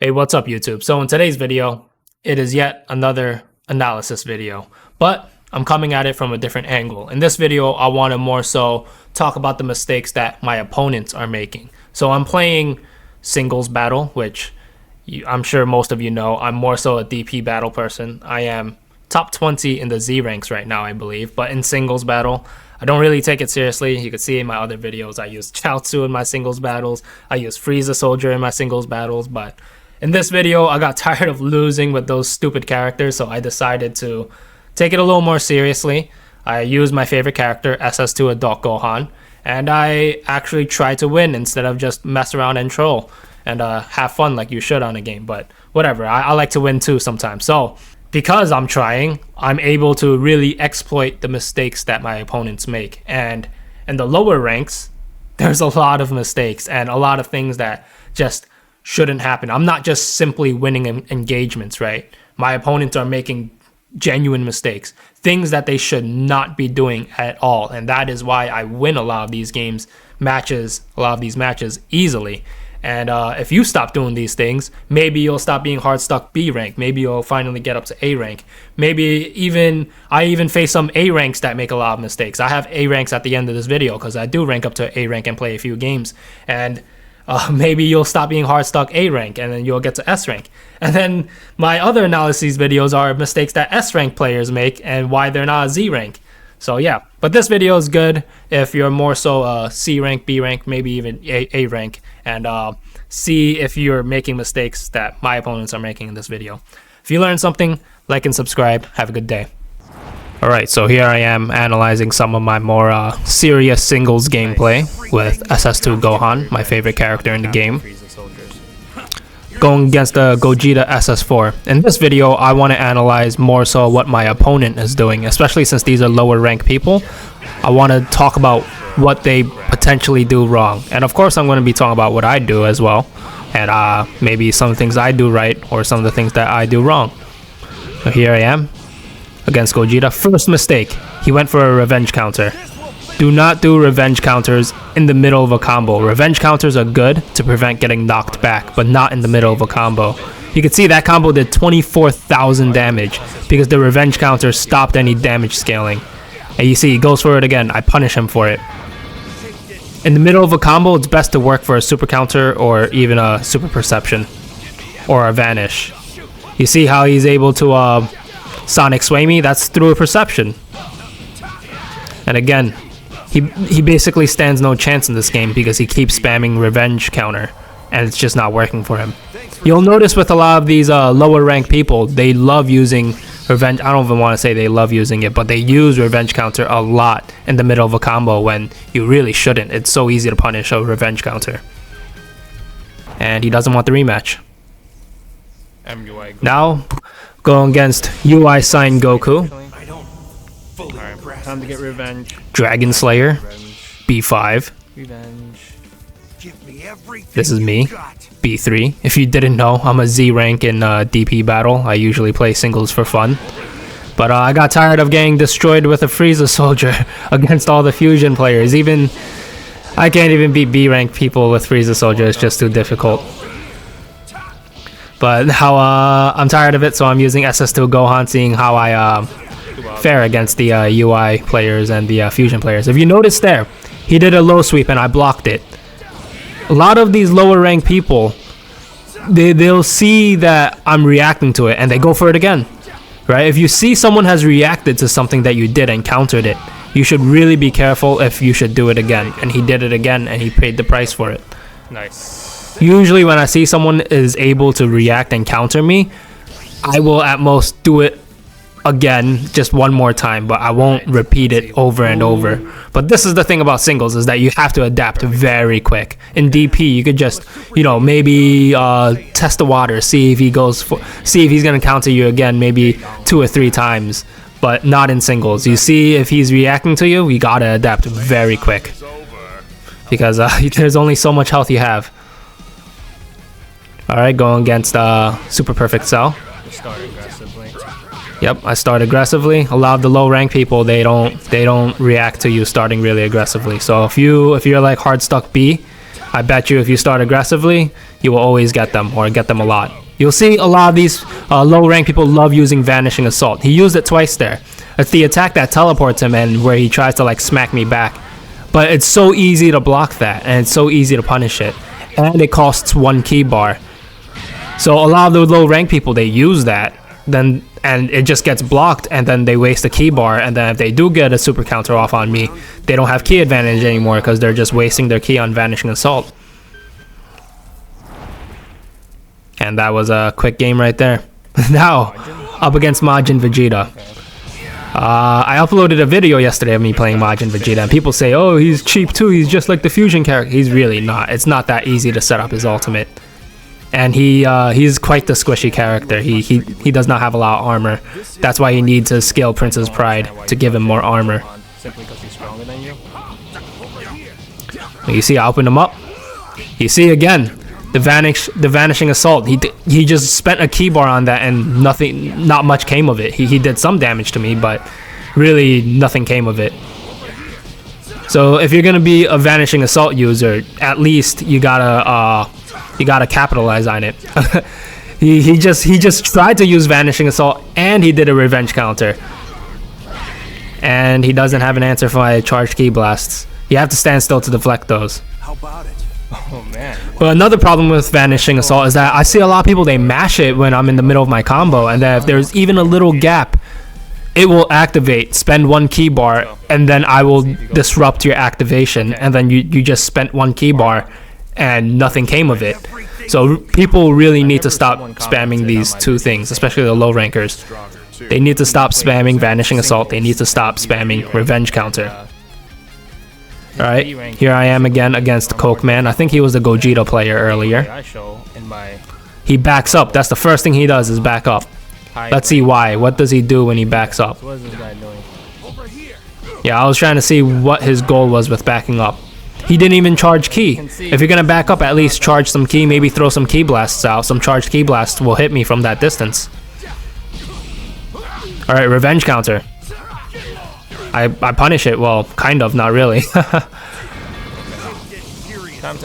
Hey, what's up YouTube? So in today's video, it is yet another analysis video, but I'm coming at it from a different angle. In this video, I want to more so talk about the mistakes that my opponents are making. So I'm playing singles battle, which I'm sure most of you know. I'm more so a DP battle person. I am top 20 in the Z ranks right now, I believe, but in singles battle, I don't really take it seriously. You can see in my other videos, I use Chaozu in my singles battles. I use Frieza Soldier in my singles battles, but in this video, I got tired of losing with those stupid characters, so I decided to take it a little more seriously. I used my favorite character, SS2 Adult Gohan, and I actually tried to win instead of just mess around and troll and have fun like you should on a game. But whatever, I like to win too sometimes. So because I'm trying, I'm able to really exploit the mistakes that my opponents make. And in the lower ranks, there's a lot of mistakes and a lot of things that just shouldn't happen. I'm not just simply winning engagements, right? My opponents are making genuine mistakes, things that they should not be doing at all. And that is why I win a lot of these matches easily. And if you stop doing these things, maybe you'll stop being hard stuck B rank. Maybe you'll finally get up to A rank. Maybe I even face some A ranks that make a lot of mistakes. I have A ranks at the end of this video because I do rank up to A rank and play a few games. And maybe you'll stop being hard stuck A rank and then you'll get to S rank. And then my other analyses videos are mistakes that S rank players make and why they're not a Z rank. So yeah, but this video is good if you're more so C rank, B rank, maybe even A rank, and see if you're making mistakes that my opponents are making in this video. If you learned something, like and subscribe. Have a good day. Alright, so here I am analyzing some of my more serious singles gameplay with SS2 Gohan, my favorite character in the game, going against the Gogeta SS4. In this video, I want to analyze more so what my opponent is doing, especially since these are lower rank people. I want to talk about what they potentially do wrong. And of course, I'm going to be talking about what I do as well, and maybe some things I do right or some of the things that I do wrong. So here I am against Gogeta. First mistake, he went for a revenge counter. Do not do revenge counters in the middle of a combo. Revenge counters are good to prevent getting knocked back, but not in the middle of a combo. You can see that combo did 24,000 damage because the revenge counter stopped any damage scaling. And you see, he goes for it again. I punish him for it. In the middle of a combo, it's best to work for a super counter or even a super perception or a vanish. You see how he's able to Sonic sway me? That's through a perception. And again, he basically stands no chance in this game because he keeps spamming revenge counter and it's just not working for him. You'll notice with a lot of these lower rank people, they love using revenge. I don't even want to say they love using it, but they use revenge counter a lot in the middle of a combo when you really shouldn't. It's so easy to punish a revenge counter. And he doesn't want the rematch. Now, going against UI Sign Goku. Alright, time to get revenge. Dragon Slayer, B5. Revenge. This is me, B3. If you didn't know, I'm a Z rank in DP battle. I usually play singles for fun. But I got tired of getting destroyed with a Frieza Soldier against all the fusion players. I can't even beat B rank people with Frieza Soldier. It's just too difficult. But now I'm tired of it, so I'm using SS2 Gohan, seeing how I fare against the UI players and the fusion players. If you notice there, he did a low sweep and I blocked it. A lot of these lower rank people, they'll see that I'm reacting to it and they go for it again. Right? If you see someone has reacted to something that you did and countered it, you should really be careful if you should do it again. And he did it again and he paid the price for it. Nice. Usually when I see someone is able to react and counter me, I will at most do it again, just one more time, but I won't repeat it over and over. But this is the thing about singles, is that you have to adapt very quick. In DP, you could just, maybe test the water, see if he's gonna counter you again, maybe 2 or 3 times, but not in singles. You see if he's reacting to you, you gotta adapt very quick because there's only so much health you have. Alright, going against Super Perfect Cell. Start aggressively. Yep, I start aggressively. A lot of the low rank people, they don't react to you starting really aggressively. So if you're like hard stuck B, I bet you if you start aggressively, you will always get them, or get them a lot. You'll see a lot of these low rank people love using Vanishing Assault. He used it twice there. It's the attack that teleports him and where he tries to like smack me back. But it's so easy to block that, and it's so easy to punish it. And it costs 1 key bar. So a lot of the low rank people, they use that, then and it just gets blocked, and then they waste a key bar, and then if they do get a super counter off on me, they don't have key advantage anymore because they're just wasting their key on Vanishing Assault. And that was a quick game right there. Now, up against Majin Vegeta. I uploaded a video yesterday of me playing Majin Vegeta, and people say, oh, he's cheap too, he's just like the fusion character. He's really not. It's not that easy to set up his ultimate. And he's quite the squishy character. He does not have a lot of armor. That's why you need to scale Prince's Pride to give him more armor. Simply because he's stronger than you. You see, I opened him up. You see again, the Vanishing Assault. He just spent a key bar on that, and not much came of it. He did some damage to me, but really nothing came of it. So if you're gonna be a Vanishing Assault user, at least you gotta capitalize on it. he just tried to use Vanishing Assault, and he did a revenge counter. And he doesn't have an answer for my charged ki blasts. You have to stand still to deflect those. How about it? Oh man. But another problem with Vanishing Assault is that I see a lot of people, they mash it when I'm in the middle of my combo, and then if there's even a little gap, it will activate, spend 1 key bar, and then I will disrupt your activation, and then you just spent 1 key bar and nothing came of it. So people really need to stop spamming these two things, especially the low rankers. They need to stop spamming Vanishing Assault. They need to stop spamming Revenge Counter. Alright, here I am again against Coke Man. I think he was the Gogeta player earlier. He backs up. That's the first thing he does, is back up. Let's see why. What does he do when he backs up? What is this guy doing? Yeah, I was trying to see what his goal was with backing up. He didn't even charge ki. If you're gonna back up, at least charge some ki, maybe throw some ki blasts out. Some charged ki blasts will hit me from that distance. Alright, Revenge Counter. I punish it, well, kind of, not really.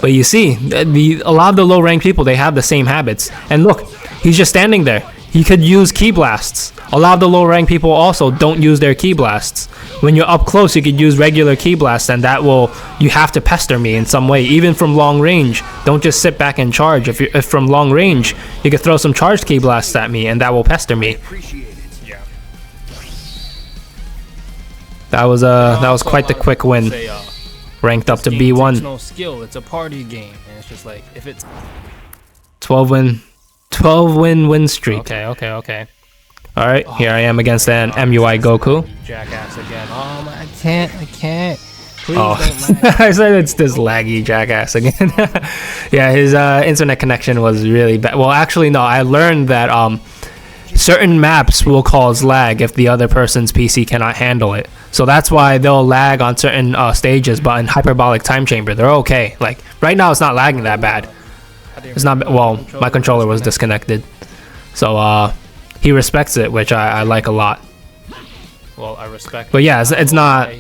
But you see, a lot of the low rank people, they have the same habits. And look, he's just standing there. He could use ki blasts. A lot of the low rank people also don't use their ki blasts. When you're up close, you could use regular ki blasts, and that will, you have to pester me in some way, even from long range. Don't just sit back and charge. If from long range, you could throw some charged ki blasts at me, and that will pester me. That was quite the quick win. Ranked up to B1. It's no skill. It's a party game, and it's just like if it's 12 win streak. Okay. All right, here I am against an MUI Goku. Jackass again. I can't. Please Oh, don't lag. I said it's this laggy jackass again. Yeah, his internet connection was really bad. Well, actually, no. I learned that certain maps will cause lag if the other person's PC cannot handle it. So that's why they'll lag on certain stages, but in Hyperbolic Time Chamber, they're okay. Like, right now, it's not lagging that bad. It's not, well, my controller was disconnected. So, he respects it, which I like a lot. Well, I respect. But yeah, it's not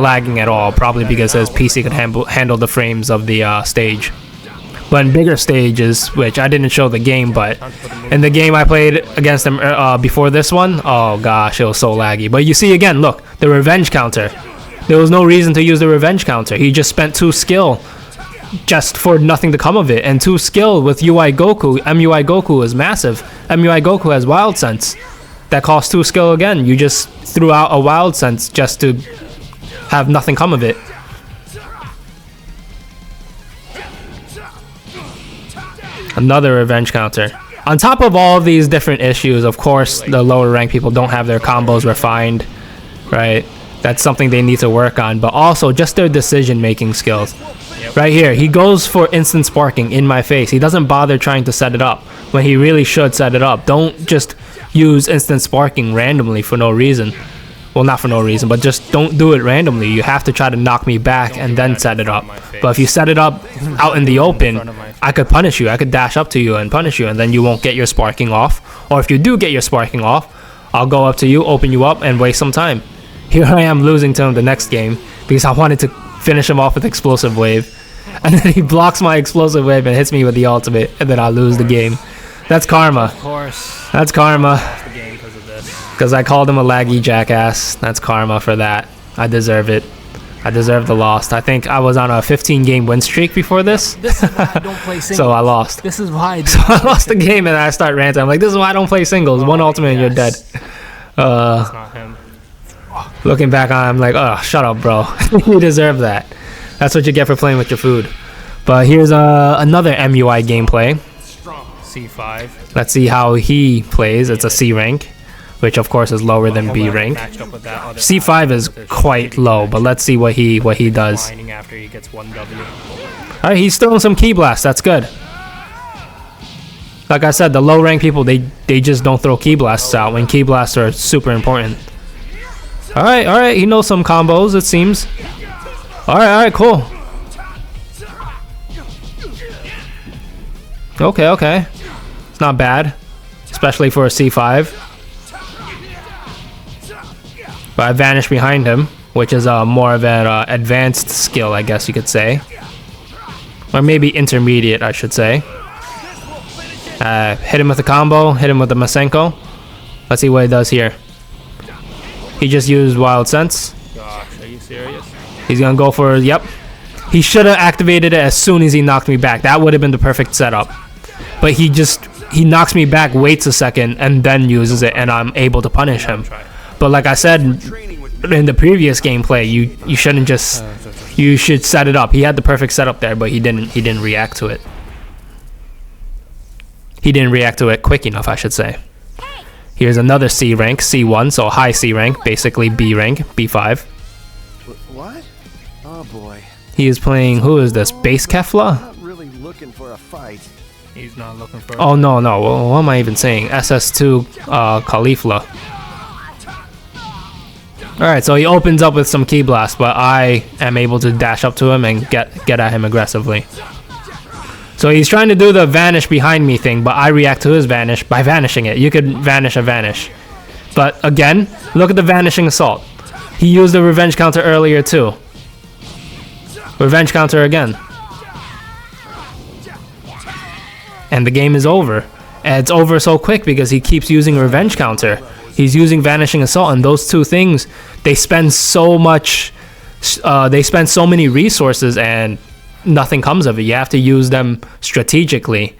lagging at all, probably because his PC could handle the frames of the stage. But in bigger stages, which I didn't show the game, but in the game I played against him before this one, oh gosh, it was so laggy. But you see again, look, the Revenge Counter. There was no reason to use the Revenge Counter. He just spent 2 skill just for nothing to come of it. And 2 skill with UI Goku, MUI Goku is massive. MUI Goku has Wild Sense. That costs 2 skill again. You just threw out a Wild Sense just to have nothing come of it. Another Revenge Counter. On top of all of these different issues, of course, the lower rank people don't have their combos refined, right? That's something they need to work on, but also just their decision-making skills. Right here, he goes for instant sparking in my face. He doesn't bother trying to set it up when he really should set it up. Don't just use instant sparking randomly for no reason. Well, not for no reason, but just don't do it randomly. You have to try to knock me back and then set it up. But if you set it up out in the open, I could punish you. I could dash up to you and punish you, and then you won't get your sparking off. Or if you do get your sparking off, I'll go up to you, open you up, and waste some time. Here I am losing to him the next game because I wanted to finish him off with Explosive Wave. And then he blocks my explosive wave and hits me with the ultimate, and then I lose the game. That's karma. Of course. That's karma. Lost the game because of this. Because I called him a laggy jackass. That's karma for that. I deserve it. I deserve the loss. I think I was on a 15-game win streak before this. This is why I don't play singles. So I lost. This is why So I lost the game and I start ranting. I'm like, this is why I don't play singles. One ultimate and you're dead. That's not him. Looking back on it, I'm like, oh, shut up, bro. You deserve that. That's what you get for playing with your food. But here's another MUI gameplay. C5. Let's see how he plays. It's a C rank, which of course is lower than B rank. C5 is quite low, but let's see what he does. After he gets 1W. Alright, he's throwing some key blasts. That's good. Like I said, the low rank people, they just don't throw key blasts out when key blasts are super important. Alright, he knows some combos, it seems. Alright, cool. Okay. It's not bad, especially for a C5. But I vanished behind him, which is more of an advanced skill, I guess you could say. Or maybe intermediate, I should say. Hit him with a combo, hit him with a Masenko. Let's see what he does here. He just used Wild Sense. Gosh, are you serious? He's gonna go for, yep. He should have activated it as soon as he knocked me back. That would have been the perfect setup. But he knocks me back, waits a second, and then uses it, and I'm able to punish him. But like I said in the previous gameplay, you shouldn't just, you should set it up. He had the perfect setup there, but he didn't react to it. He didn't react to it quick enough, I should say. Here's another C rank, C1, so high C rank, basically B rank, B5. What? Oh boy. He is playing, who is this, Base Kefla? Not really looking for a fight. He's not looking for. Oh no, what am I even saying? SS2 Khalifla. Alright, so he opens up with some Key Blast, but I am able to dash up to him and get at him aggressively. So he's trying to do the vanish behind me thing, but I react to his vanish by vanishing it. You could vanish a vanish. But again, look at the vanishing assault. He used the revenge counter earlier too. Revenge counter again. And the game is over. And it's over so quick because he keeps using revenge counter. He's using vanishing assault, and those two things, they spend so much, they spend so many resources and nothing comes of it. You have to use them strategically.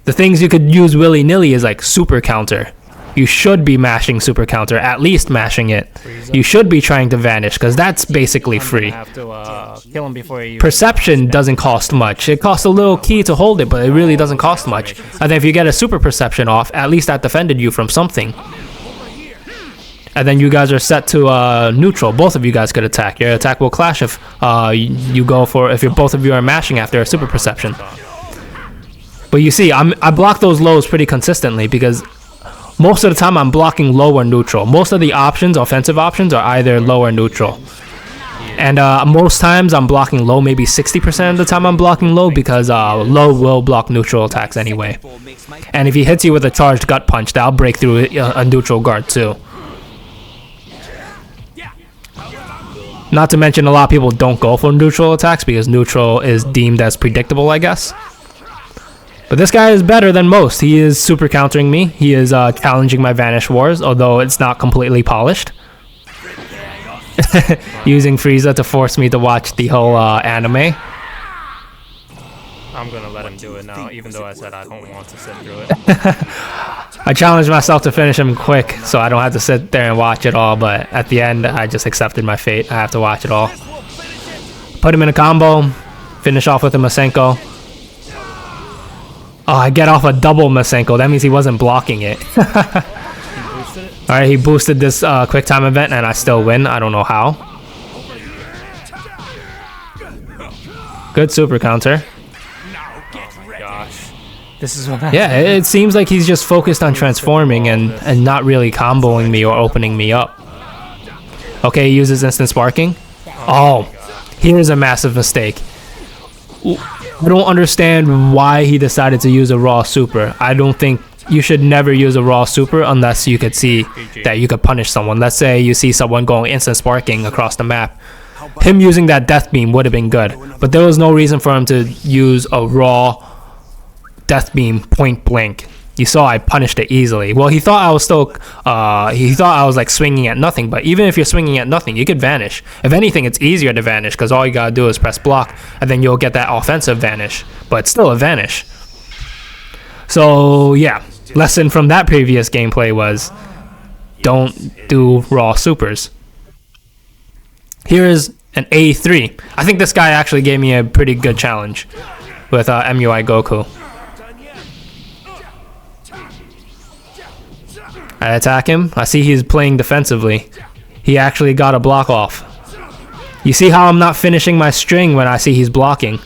The things you could use willy-nilly is like super counter. You should be mashing super counter, at least mashing it. You should be trying to vanish, because that's basically free. Have to kill him before you. Perception doesn't cost much. It costs a little key to hold it, but it really doesn't cost much. And then if you get a super perception off, at least that defended you from something. And then you guys are set to neutral. Both of you guys could attack. Your attack will clash if you go for, if you're both of you are mashing after a super perception. But you see, I block those lows pretty consistently because most of the time I'm blocking low or neutral. Most of the options, offensive options, are either low or neutral. And most times I'm blocking low, maybe 60% of the time I'm blocking low, because low will block neutral attacks anyway. And if he hits you with a charged gut punch, that'll break through a neutral guard too. Not to mention, a lot of people don't go for neutral attacks because neutral is deemed as predictable, I guess. But this guy is better than most. He is super countering me. He is challenging my Vanish Wars, although it's not completely polished. Using Frieza to force me to watch the whole anime. I'm gonna let him do it now, even though I said I don't want to sit through it. I challenged myself to finish him quick, so I don't have to sit there and watch it all, but at the end, I just accepted my fate. I have to watch it all. Put him in a combo, finish off with a Masenko. Oh, I get off a double Masenko. That means he wasn't blocking it. Alright, he boosted this quick time event, and I still win. I don't know how. Good super counter. This is what yeah, it seems like he's just focused on transforming and not really comboing me or opening me up. Okay, he uses instant sparking. Oh, here's a massive mistake. I don't understand why he decided to use a raw super. I don't think you should never use a raw super unless you could see that you could punish someone. Let's say you see someone going instant sparking across the map. Him using that death beam would have been good, but there was no reason for him to use a raw death beam point blank. You saw I punished it easily. Well, he thought I was still, he thought I was like swinging at nothing, but even if you're swinging at nothing, you could vanish. If anything, it's easier to vanish because all you gotta do is press block and then you'll get that offensive vanish, but it's still a vanish. So yeah, lesson from that previous gameplay was don't do raw supers. Here is an A3. I think this guy actually gave me a pretty good challenge with MUI Goku. I attack him. I see he's playing defensively. He actually got a block off. You see how I'm not finishing my string when I see he's blocking.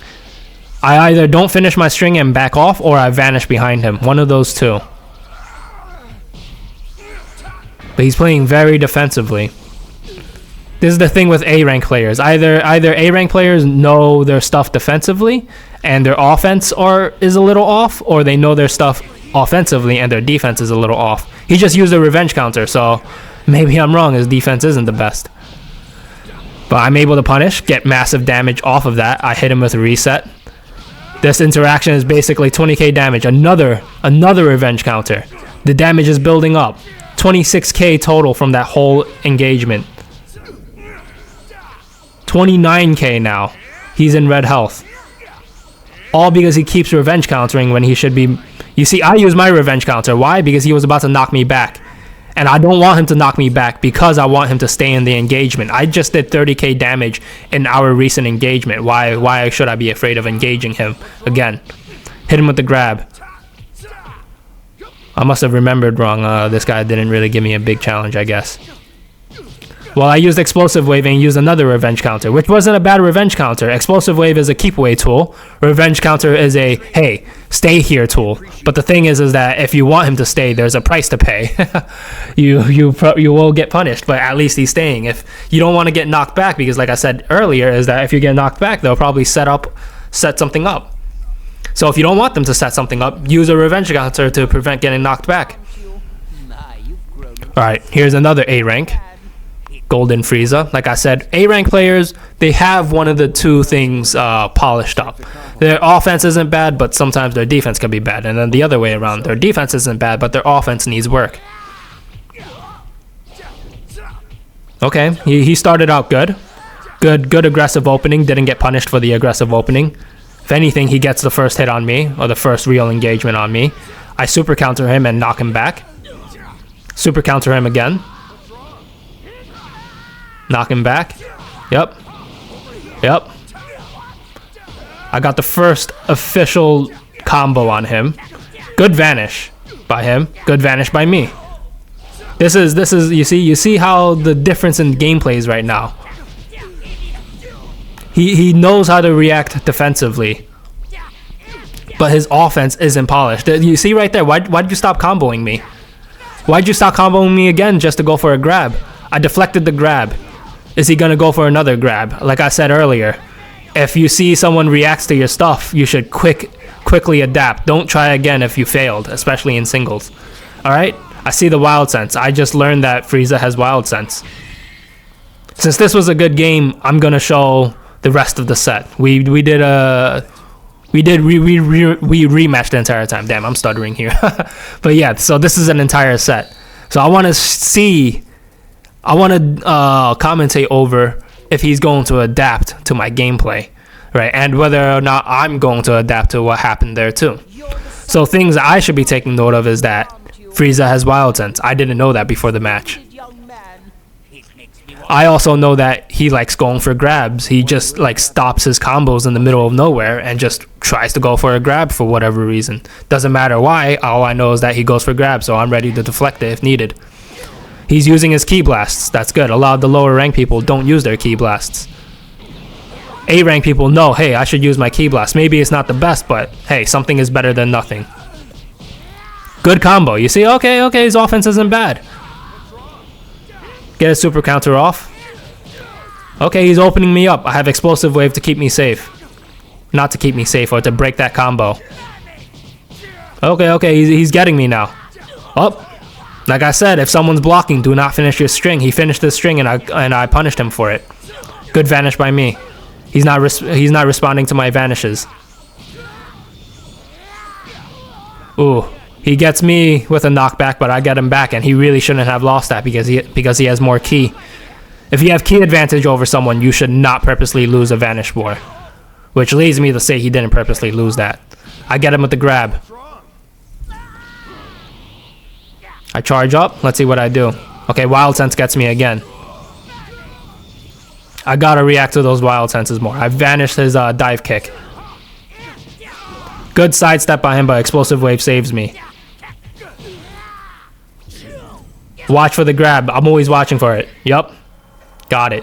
I either don't finish my string and back off, or I vanish behind him. One of those two. But he's playing very defensively. This is the thing with A-rank players. Either A-rank players know their stuff defensively and their offense is a little off, or they know their stuff offensively and their defense is a little off. He just used a revenge counter, so maybe I'm wrong. His defense isn't the best. But I'm able to punish, get massive damage off of that. I hit him with a reset. This interaction is basically 20k damage. Another revenge counter. The damage is building up. 26k total from that whole engagement. 29k now. He's in red health. All because he keeps revenge countering when he should be... You see, I use my revenge counter. Why? Because he was about to knock me back. And I don't want him to knock me back because I want him to stay in the engagement. I just did 30k damage in our recent engagement. Why should I be afraid of engaging him again? Hit him with the grab. I must have remembered wrong. This guy didn't really give me a big challenge, I guess. Well, I used Explosive Wave and used another revenge counter, which wasn't a bad revenge counter. Explosive Wave is a keep away tool. Revenge counter is a, hey, stay here tool. But the thing is that if you want him to stay, there's a price to pay. you will get punished, but at least he's staying. If you don't want to get knocked back, because like I said earlier, is that if you get knocked back, they'll probably set something up. So if you don't want them to set something up, use a revenge counter to prevent getting knocked back. Alright, here's another A rank. Golden Frieza. Like I said, A-rank players, they have one of the two things polished up. Their offense isn't bad, but sometimes their defense can be bad. And then the other way around, their defense isn't bad, but their offense needs work. Okay, he started out good. Good aggressive opening. Didn't get punished for the aggressive opening. If anything, he gets the first hit on me, or the first real engagement on me. I super counter him and knock him back. Super counter him again. Knock him back. Yep. I got the first official combo on him. Good vanish by him. Good vanish by me. This is you see how the difference in gameplay is right now. He knows how to react defensively, but his offense isn't polished. You see right there. Why'd you stop comboing me? Why'd you stop comboing me again just to go for a grab? I deflected the grab. Is he gonna go for another grab? Like I said earlier, if you see someone reacts to your stuff, you should quickly adapt. Don't try again if you failed, especially in singles. Alright? I see the wild sense. I just learned that Frieza has wild sense. Since this was a good game, I'm gonna show the rest of the set. We rematched the entire time. Damn, I'm stuttering here. But yeah, so this is an entire set. So I wanna commentate over if he's going to adapt to my gameplay, right? And whether or not I'm going to adapt to what happened there too. So things I should be taking note of is that Frieza has wild sense. I didn't know that before the match. I also know that he likes going for grabs. He just like stops his combos in the middle of nowhere and just tries to go for a grab for whatever reason. Doesn't matter why. All I know is that he goes for grabs, so I'm ready to deflect it if needed. He's using his ki blasts. That's good. A lot of the lower rank people don't use their ki blasts. A rank people know, hey, I should use my ki blast. Maybe it's not the best, but hey, something is better than nothing. Good combo. You see, okay, his offense isn't bad. Get a super counter off. Okay, he's opening me up. I have explosive wave to keep me safe. Not to keep me safe, or to break that combo. Okay, he's getting me now. Up. Like I said, if someone's blocking, do not finish your string. He finished the string and I punished him for it. Good vanish by me. He's not responding to my vanishes. Ooh, he gets me with a knockback, but I get him back, and he really shouldn't have lost that because he has more ki. If you have ki advantage over someone, you should not purposely lose a vanish war. Which leads me to say he didn't purposely lose that. I get him with the grab. I charge up. Let's see what I do. Okay, Wild Sense gets me again. I gotta react to those Wild Senses more. I vanished his dive kick. Good sidestep by him, but Explosive Wave saves me. Watch for the grab. I'm always watching for it. Yup. Got it.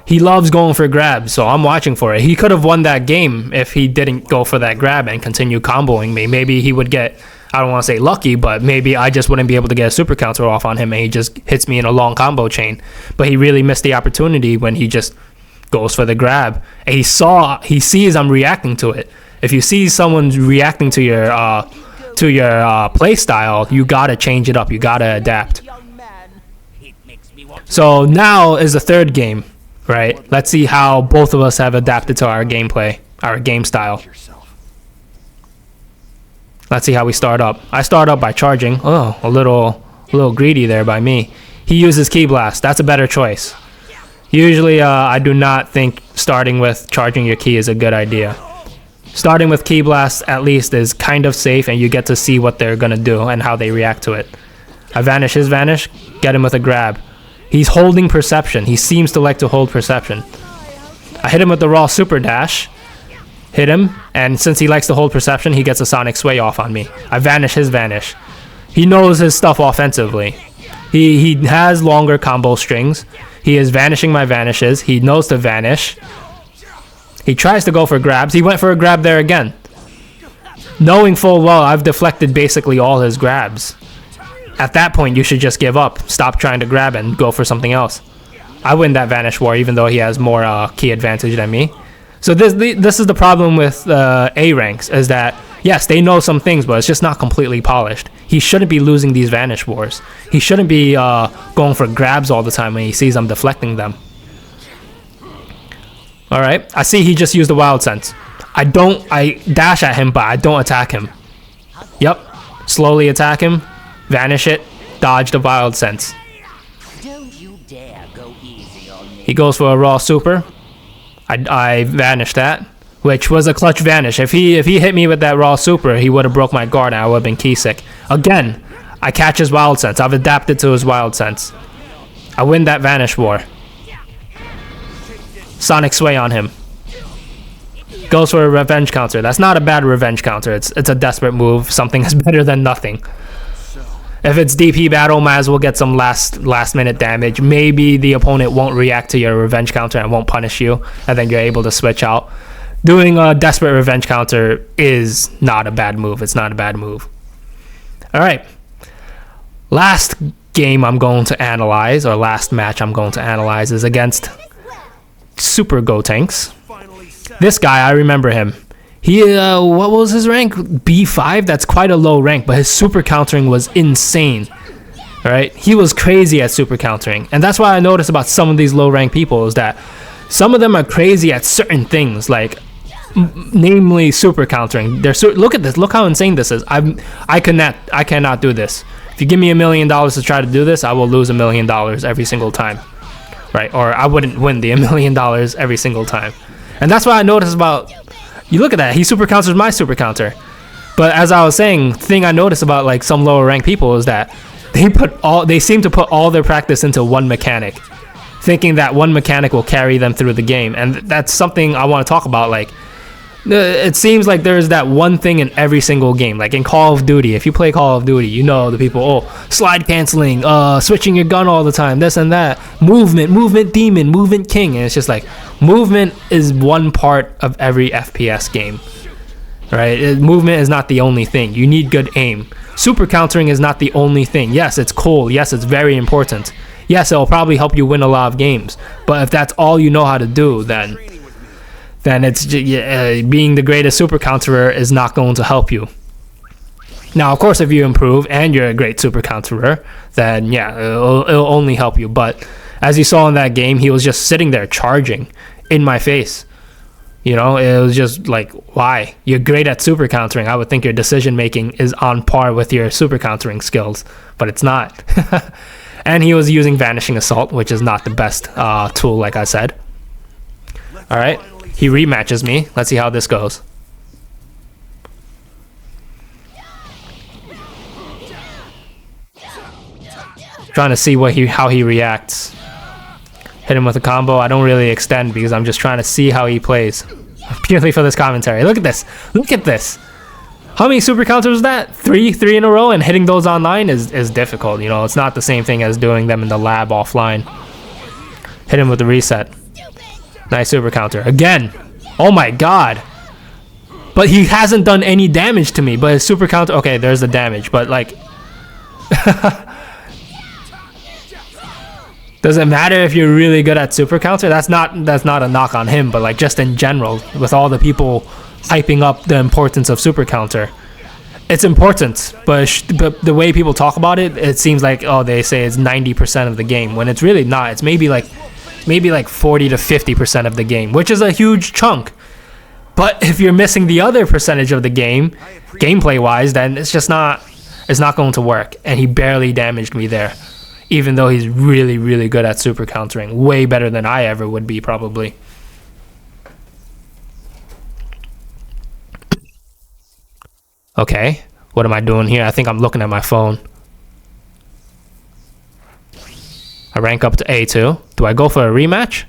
He loves going for grabs, so I'm watching for it. He could have won that game if he didn't go for that grab and continue comboing me. Maybe he would get, I don't want to say lucky, but maybe I just wouldn't be able to get a super counter off on him and he just hits me in a long combo chain. But he really missed the opportunity when he just goes for the grab. And he sees I'm reacting to it. If you see someone reacting to your play style, you gotta change it up. You gotta adapt. So now is the third game, right? Let's see how both of us have adapted to our gameplay, our game style. Let's see how we start up. I start up by charging. Oh, a little greedy there by me. He uses Ki Blast. That's a better choice. Usually, I do not think starting with charging your ki is a good idea. Starting with Ki Blast at least is kind of safe, and you get to see what they're gonna do and how they react to it. I vanish his vanish, get him with a grab. He's holding Perception. He seems to like to hold Perception. I hit him with the raw super dash. Hit him, and since he likes to hold Perception, he gets a Sonic Sway off on me. I vanish his vanish. He knows his stuff offensively. He has longer combo strings. He is vanishing my vanishes. He knows to vanish. He tries to go for grabs. He went for a grab there again. Knowing full well I've deflected basically all his grabs. At that point, you should just give up. Stop trying to grab and go for something else. I win that vanish war even though he has more ki advantage than me. So this is the problem with A ranks, is that yes, they know some things, but it's just not completely polished. He shouldn't be losing these vanish wars. He shouldn't be going for grabs all the time when he sees I'm deflecting them. Alright, I see he just used the Wild Sense. I dash at him, but I don't attack him. Yep, slowly attack him, vanish it, dodge the Wild Sense. Don't you dare go easy on me. He goes for a raw super. I vanished that, which was a clutch vanish. If he hit me with that raw super, he would have broke my guard and I would have been key sick. Again, I catch his Wild Sense. I've adapted to his Wild Sense. I win that vanish war. Sonic Sway on him. Goes for a revenge counter. That's not a bad revenge counter. It's a desperate move. Something is better than nothing. If it's DP battle, might as well get some last minute damage. Maybe the opponent won't react to your revenge counter and won't punish you, and then you're able to switch out. Doing a desperate revenge counter is not a bad move. It's not a bad move. Alright. Last game I'm going to analyze, or last match I'm going to analyze, is against Super Gotenks. This guy, I remember him. He, what was his rank? B5? That's quite a low rank, but his super countering was insane. Alright? He was crazy at super countering. And that's why I noticed about some of these low rank people is that some of them are crazy at certain things, like, namely super countering. Look at this. Look how insane this is. I cannot do this. If you give me $1 million to try to do this, I will lose $1 million every single time. Right? Or I wouldn't win the $1 million every single time. And that's why I noticed about... You look at that, he super counters my super counter. But as I was saying, the thing I noticed about like some lower ranked people is that they seem to put all their practice into one mechanic, thinking that one mechanic will carry them through the game. And that's something I want to talk about. Like, it seems like there's that one thing in every single game. Like in Call of Duty, if you play Call of Duty, you know the people, slide canceling, switching your gun all the time, this and that, movement demon, movement king. And it's just like, movement is one part of every FPS game, right? Movement is not the only thing. You need good aim. Super countering is not the only thing. Yes, it's cool. Yes, it's very important. Yes, it'll probably help you win a lot of games. But if that's all you know how to do, then it's being the greatest super counterer is not going to help you. Now, of course, if you improve and you're a great super counterer, then yeah, it'll only help you. But As you saw in that game, he was just sitting there charging in my face. You know, it was just like, why? You're great at super countering. I would think your decision making is on par with your super countering skills, but it's not. And he was using Vanishing Assault, which is not the best tool, like I said. All right, he rematches me. Let's see how this goes. Trying to see how he reacts. Hit him with a combo. I don't really extend because I'm just trying to see how he plays. Purely for this commentary. Look at this. Look at this. How many super counters was that? Three in a row, and hitting those online is difficult. You know, it's not the same thing as doing them in the lab offline. Hit him with the reset. Nice super counter. Again. Oh my god. But he hasn't done any damage to me. But his super counter... Okay, there's the damage. But like... Does it matter if you're really good at super counter? That's not a knock on him, but like just in general, with all the people hyping up the importance of super counter, it's important. But the way people talk about it, it seems like, oh, they say it's 90% of the game, when it's really not. It's maybe like 40 to 50% of the game, which is a huge chunk. But if you're missing the other percentage of the game, gameplay wise, then it's not going to work. And he barely damaged me there. Even though he's really, really good at super countering. Way better than I ever would be, probably. Okay, what am I doing here? I think I'm looking at my phone. I rank up to A2. Do I go for a rematch?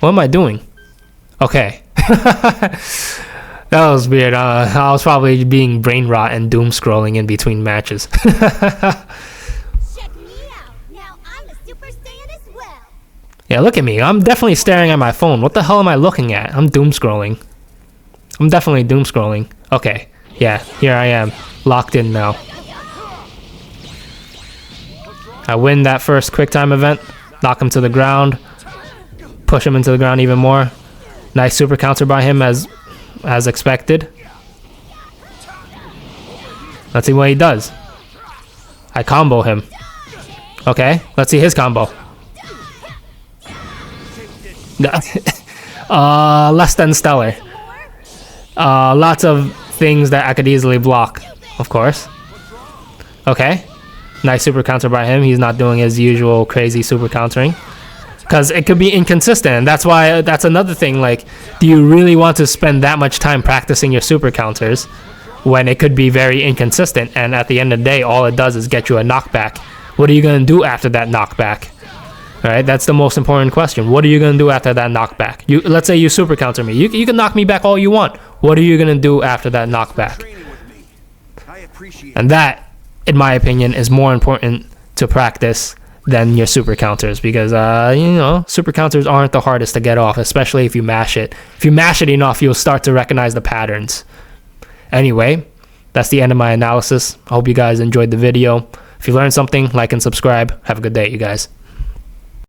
What am I doing? Okay. That was weird. I was probably being brain rot and doom scrolling in between matches. Yeah, look at me. I'm definitely staring at my phone. What the hell am I looking at? I'm doom scrolling. I'm definitely doom scrolling. Okay. Yeah, here I am. Locked in now. I win that first quick time event. Knock him to the ground. Push him into the ground even more. Nice super counter by him as expected. Let's see what he does. I combo him. Okay, let's see his combo. Less than stellar. Lots of things that I could easily block, of course. Okay, nice super counter by him. He's not doing his usual crazy super countering because it could be inconsistent, and that's another thing. Like, do you really want to spend that much time practicing your super counters when it could be very inconsistent, and at the end of the day all it does is get you a knockback? What are you going to do after that knockback? Alright, that's the most important question. What are you going to do after that knockback? Let's say you super counter me. You can knock me back all you want. What are you going to do after that knockback? And that, in my opinion, is more important to practice than your super counters. Because, you know, super counters aren't the hardest to get off, especially if you mash it. If you mash it enough, you'll start to recognize the patterns. Anyway, that's the end of my analysis. I hope you guys enjoyed the video. If you learned something, like and subscribe. Have a good day, you guys.